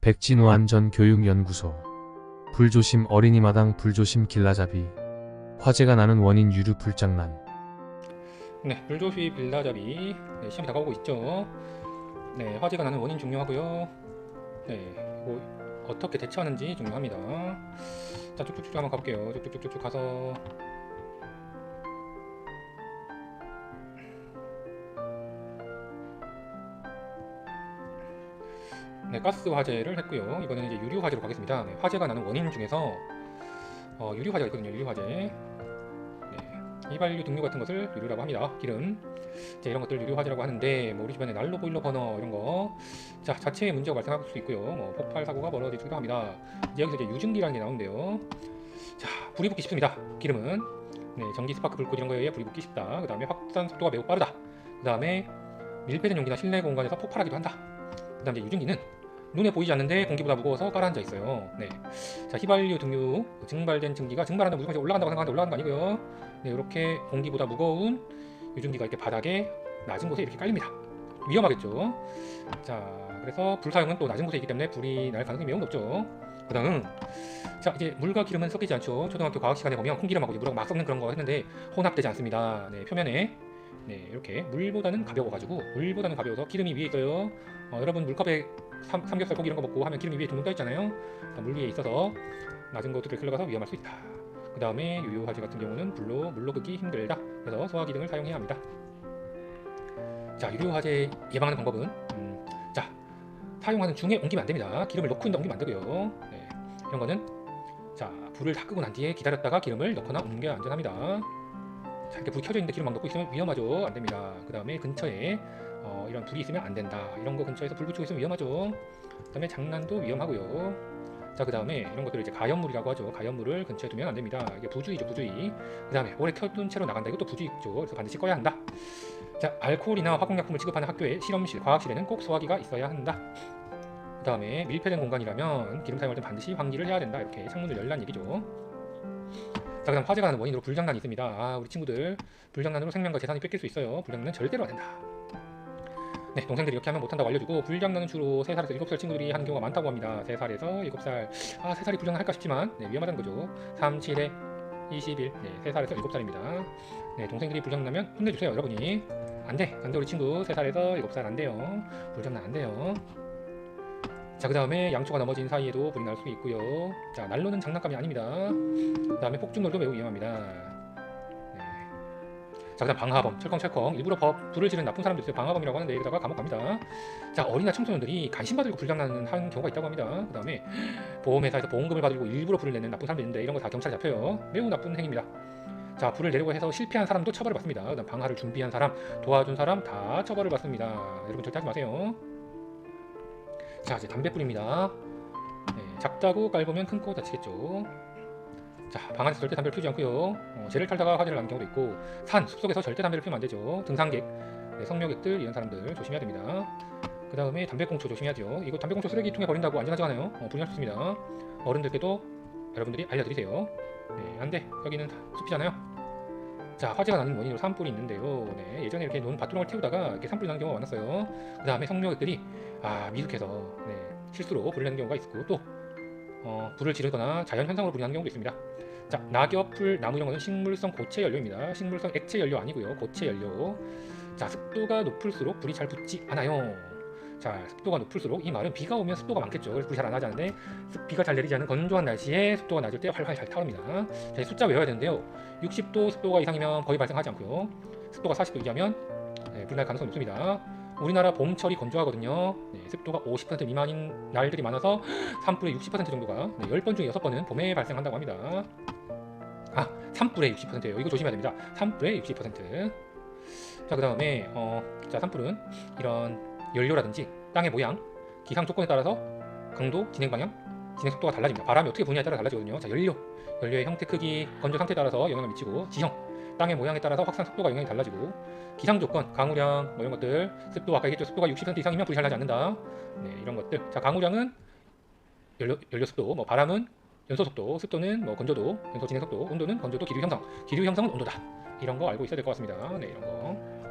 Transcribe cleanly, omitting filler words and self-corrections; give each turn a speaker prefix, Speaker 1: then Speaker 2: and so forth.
Speaker 1: 백진호 안전교육연구소 불조심 어린이마당 불조심 길라잡이 화재가 나는 원인 유류 불장난.
Speaker 2: 네, 불조시 빌라잡이 시험이 다가오고 있죠. 네, 화재가 나는 원인 중요하고요. 네, 이거 어떻게 대처하는지 중요합니다. 자, 쭉쭉쭉 한번 가볼게요. 쭉쭉쭉쭉 가서 네, 가스 화재를 했고요. 이번에는 이제 유류 화재로 가겠습니다. 네, 화재가 나는 원인 중에서 유류 화재가 있거든요. 유류 화재. 네, 휘발유 등유 같은 것을 유류라고 합니다. 기름. 이제 이런 것들 유류 화재라고 하는데 뭐 우리 주변에 난로 보일러 버너 이런 거 자체에 문제가 발생할 수 있고요. 뭐 폭발 사고가 벌어지기도 합니다. 이제 여기서 이제 유증기라는 게 나오는데요. 자, 불이 붙기 쉽습니다. 기름은 전기 스파크 불꽃 이런 거에 의해 불이 붙기 쉽다. 그 다음에 확산 속도가 매우 빠르다. 그 다음에 밀폐된 용기나 실내 공간에서 폭발하기도 한다. 그 다음에 유증기는 눈에 보이지 않는데 공기보다 무거워서 깔아앉아 있어요. 네. 자, 휘발유 등유 증발된 증기가 증발하는 무조건 올라간다고 생각하는데 올라가는 거 아니고요. 네, 이렇게 공기보다 무거운 유증기가 이렇게 바닥에 낮은 곳에 이렇게 깔립니다. 위험하겠죠. 자, 그래서 불사용은 또 낮은 곳에 있기 때문에 불이 날 가능성이 매우 높죠. 그다음, 자, 이제 물과 기름은 섞이지 않죠. 초등학교 과학 시간에 보면 콩기름하고 물하고 막 섞는 그런 거 했는데 혼합되지 않습니다. 네, 표면에 이렇게 물보다는 가벼워서 기름이 위에 있어요. 여러분 물컵에 삼겹살 고기 이런 거 먹고 하면 기름이 위에 둥둥 떠 있잖아요. 물 위에 있어서 낮은 곳으로 흘러가서 위험할 수 있다. 그 다음에 유효 화재 같은 경우는 물로 끄기 힘들다. 그래서 소화기 등을 사용해야 합니다. 자, 유효 화재 예방하는 방법은 자, 사용하는 중에 옮기면 안 됩니다. 기름을 넣고 있는데 옮기면 안 되고요. 네, 이런 거는 자, 불을 다 끄고 난 뒤에 기다렸다가 기름을 넣거나 옮겨야 안전합니다. 자, 이렇게 불이 켜져 있는데 기름 막 넣고 있으면 위험하죠. 안 됩니다. 그 다음에 근처에 이런 불이 있으면 안 된다. 이런 거 근처에서 불 붙이고 있으면 위험하죠. 그 다음에 장난도 위험하고요. 자, 그 다음에 이런 것들을 이제 가연물이라고 하죠. 가연물을 근처에 두면 안 됩니다. 이게 부주의죠, 부주의. 그 다음에 오래 켜둔 채로 나간다. 이것도 부주의죠. 그래서 반드시 꺼야 한다. 자, 알코올이나 화공약품을 취급하는 학교의 실험실, 과학실에는 꼭 소화기가 있어야 한다. 그 다음에 밀폐된 공간이라면 기름 사용할 때 반드시 환기를 해야 된다. 이렇게 창문을 열란 얘기죠. 자, 그다음 화재가 나는 원인으로 불장난이 있습니다. 우리 친구들 불장난으로 생명과 재산이 뺏길 수 있어요. 불장난은 절대로 안 된다. 네, 동생들이 이렇게 하면 못한다고 알려주고 불장난은 주로 3살에서 7살 친구들이 하는 경우가 많다고 합니다. 3살에서 7살 3살이 불장난 할까 싶지만 위험하다는 거죠. 3, 7에 21 3살에서 7살입니다. 네, 동생들이 불장난하면 혼내주세요. 여러분이 안돼 우리 친구 3살에서 7살 안돼요. 불장난 안돼요. 자, 그 다음에 양초가 넘어진 사이에도 불이 날 수 있고요. 자, 난로는 장난감이 아닙니다. 그 다음에 폭죽놀이도 매우 위험합니다. 자, 그다음 방화범, 철컹철컹 일부러 불을 지르는 나쁜 사람도 있어요. 방화범이라고 하는데 여기다가 감옥 갑니다. 자, 어린이나 청소년들이 간신받으려고 불장난을 하는 경우가 있다고 합니다. 그 다음에 보험회사에서 보험금을 받으려고 일부러 불을 내는 나쁜 사람도 있는데 이런 거 다 경찰에 잡혀요. 매우 나쁜 행위입니다. 자, 불을 내려고 해서 실패한 사람도 처벌을 받습니다. 그다음 방화를 준비한 사람, 도와준 사람 다 처벌을 받습니다. 여러분 절대 하지 마세요. 자, 이제 담배 뿌립니다. 작다고 깔보면 큰 코 다치겠죠. 자, 방 안에서 절대 담배를 피우지 않고요. 재를 탈다가 화재를 나는 경우도 있고 숲속에서 절대 담배를 피우면 안 되죠. 등산객, 성묘객들 이런 사람들 조심해야 됩니다. 그 다음에 담배꽁초 조심해야죠. 이거 담배꽁초 쓰레기통에 버린다고 안전하지 않아요. 불이 날 수 있습니다. 어른들께도 여러분들이 알려드리세요. 안돼 여기는 숲이잖아요. 자, 화재가 나는 원인으로 산불이 있는데요. 예전에 이렇게 논 밭두렁을 태우다가 이렇게 산불이 나는 경우가 많았어요. 그 다음에 성묘객들이 미숙해서 실수로 불을 내는 경우가 있고 또 불을 지르거나 자연현상으로 불이 나는 경우도 있습니다. 자, 낙엽, 풀, 나무 이런 것은 식물성 고체 연료입니다. 식물성 액체 연료 아니고요. 고체 연료. 자, 습도가 높을수록 불이 잘 붙지 않아요. 자, 습도가 높을수록 이 말은 비가 오면 습도가 많겠죠. 그래서 불이 잘 안 나지 않는데 비가 잘 내리지 않은 건조한 날씨에 습도가 낮을 때 활활 잘 타오릅니다. 자, 숫자 외워야 되는데요. 60도 습도가 이상이면 거의 발생하지 않고요. 습도가 40도 이하면 불 날 가능성이 높습니다. 우리나라 봄철이 건조하거든요. 습도가 50% 미만인 날들이 많아서 산불의 60% 정도가 10번 중에 6번은 봄에 발생한다고 합니다. 산불의 60%예요. 이거 조심해야 됩니다. 산불의 60%. 자, 그 다음에 자, 산불은 이런 연료라든지 땅의 모양, 기상 조건에 따라서 강도, 진행 방향, 진행 속도가 달라집니다. 바람이 어떻게 부느냐에 따라 달라지거든요. 자, 연료의 형태, 크기, 건조 상태에 따라서 영향을 미치고 지형, 땅의 모양에 따라서 확산 속도가 영향이 달라지고 기상 조건, 강우량 이런 것들, 습도 아까 얘기했죠. 습도가 60% 이상이면 불이 잘 나지 않는다. 이런 것들. 자, 강우량은 연료 습도, 바람은 연소 속도, 습도는 건조도, 연소 진행 속도, 온도는 건조도, 기류 형성, 기류 형성은 온도다. 이런 거 알고 있어야 될 것 같습니다. 이런 거.